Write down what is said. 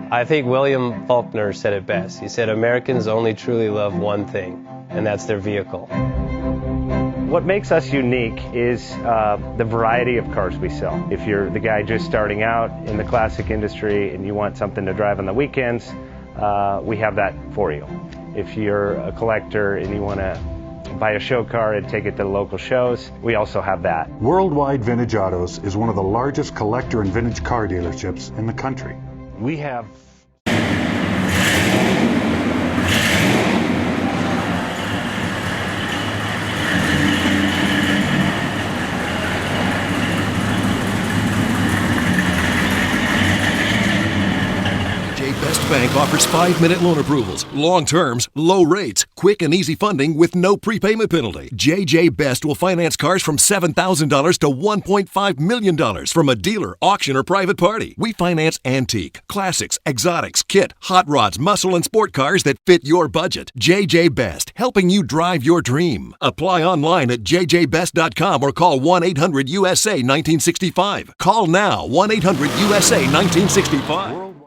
I think William Faulkner said it best. He said, Americans only truly love one thing, and that's their vehicle. What makes us unique is the variety of cars we sell. If you're the guy just starting out in the classic industry and you want something to drive on the weekends, we have that for you. If you're a collector and you want to buy a show car and take it to the local shows, we also have that. Worldwide Vintage Autos is one of the largest collector and vintage car dealerships in the country. We have Best Bank offers 5-minute loan approvals, long terms, low rates, quick and easy funding with no prepayment penalty. JJ Best will finance cars from $7,000 to $1.5 million from a dealer, auction, or private party. We finance antique, classics, exotics, kit, hot rods, muscle, and sport cars that fit your budget. JJ Best, helping you drive your dream. Apply online at jjbest.com or call 1-800-USA-1965. Call now, 1-800-USA-1965.